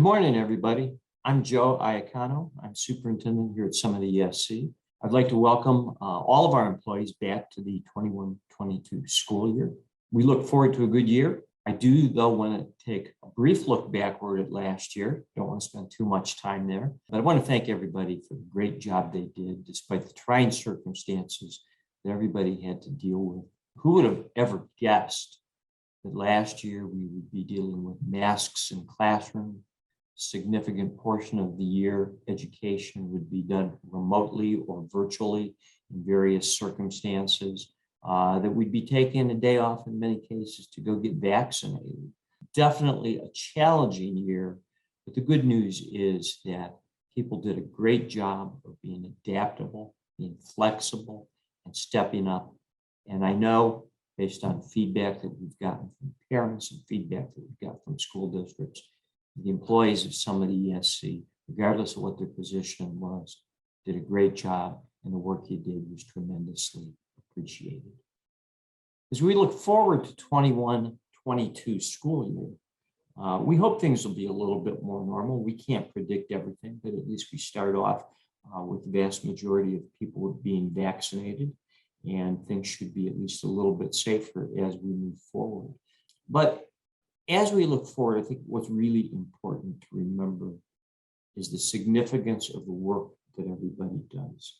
Good morning, everybody. I'm Joe Iacano. I'm superintendent here at Summit ESC. I'd like to welcome all of our employees back to the 21-22 school year. We look forward to a good year. I do, though, want to take a brief look backward at last year. Don't want to spend too much time there, but I want to thank everybody for the great job they did, despite the trying circumstances that everybody had to deal with. Who would have ever guessed that last year we would be dealing with masks in classroom? Significant portion of the year education would be done remotely or virtually in various circumstances, that we'd be taking a day off in many cases to go get vaccinated. Definitely a challenging year, but the good news is that people did a great job of being adaptable, being flexible, and stepping up. And I know, based on feedback that we've gotten from parents and feedback that we've got from school districts, the employees of Summit ESC, regardless of what their position was, did a great job, and the work you did was tremendously appreciated. As we look forward to 21-22 school year, we hope things will be a little bit more normal. We can't predict everything, but at least we start off with the vast majority of people being vaccinated, and things should be at least a little bit safer as we move forward. But as we look forward, I think what's really important to remember is the significance of the work that everybody does.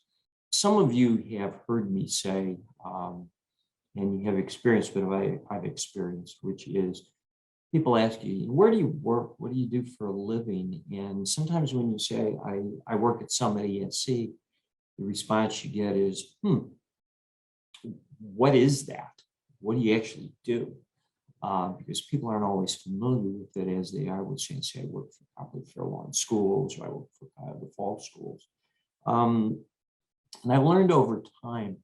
Some of you have heard me say, and you have experienced what I've experienced, which is people ask you, where do you work? What do you do for a living? And sometimes when you say, I work at Summit ESC, the response you get is, what is that? What do you actually do? Because people aren't always familiar with it as they are with saying, I work for probably Fairlawn Schools, or I work for the Fall Schools. And I've learned over time,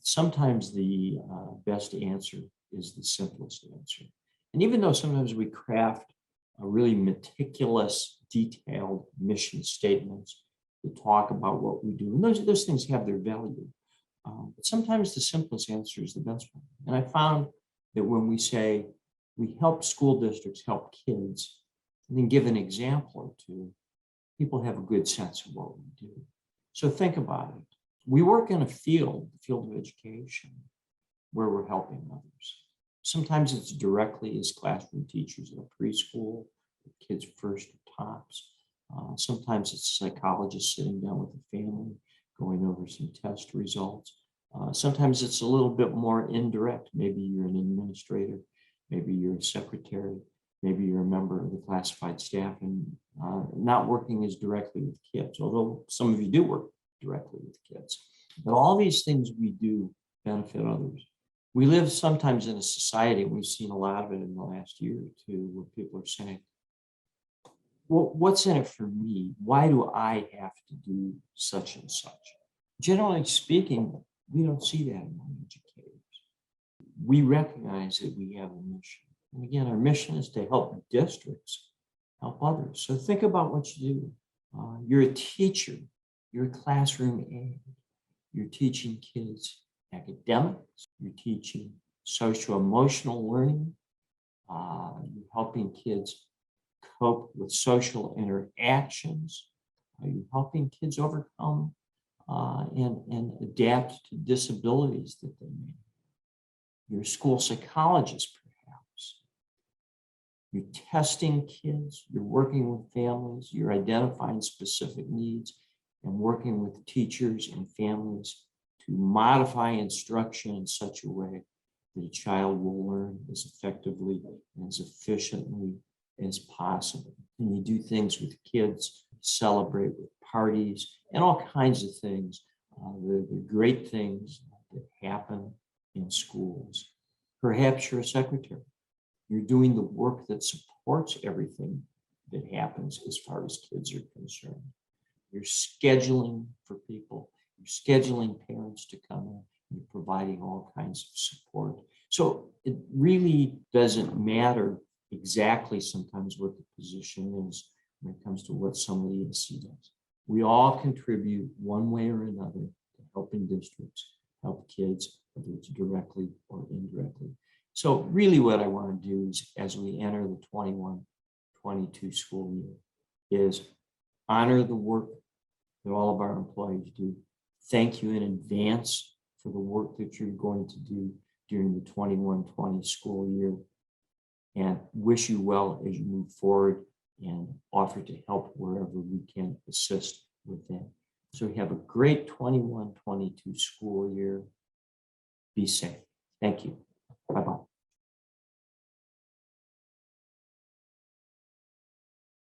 sometimes the best answer is the simplest answer. And even though sometimes we craft a really meticulous, detailed mission statements to talk about what we do, and those things have their value, but sometimes the simplest answer is the best one. And I found that when we say, we help school districts help kids, and then give an example or two, people have a good sense of what we do. So think about it. We work in a field, the field of education, where we're helping others. Sometimes it's directly as classroom teachers in a preschool, kids first or tops. Sometimes it's a psychologist sitting down with a family, going over some test results. Sometimes it's a little bit more indirect. Maybe you're an administrator. Maybe you're a secretary, maybe you're a member of the classified staff, and not working as directly with kids, although some of you do work directly with kids. But all these things we do benefit others. We live sometimes in a society, and we've seen a lot of it in the last year or two, where people are saying, well, what's in it for me? Why do I have to do such and such? Generally speaking, we don't see that among educators. We recognize that we have a mission. And again, our mission is to help districts help others. So think about what you do. You're a teacher, you're a classroom aide, you're teaching kids academics, you're teaching social-emotional learning, you're helping kids cope with social interactions, you're helping kids overcome and adapt to disabilities that they may have. You're a school psychologist, perhaps. You're testing kids, you're working with families, you're identifying specific needs and working with teachers and families to modify instruction in such a way that a child will learn as effectively and as efficiently as possible. And you do things with kids, celebrate with parties, and all kinds of things, the great things that happen in schools. Perhaps you're a secretary. You're doing the work that supports everything that happens as far as kids are concerned. You're scheduling for people. You're scheduling parents to come in. You're providing all kinds of support. So it really doesn't matter exactly sometimes what the position is when it comes to what somebody ESC does. We all contribute one way or another to helping districts help kids, whether it's directly or indirectly. So really what I want to do is, as we enter the 21-22 school year, is honor the work that all of our employees do. Thank you in advance for the work that you're going to do during the 21-20 school year, and wish you well as you move forward and offer to help wherever we can assist with that. So have a great 21-22 school year. Be safe. Thank you. Bye-bye.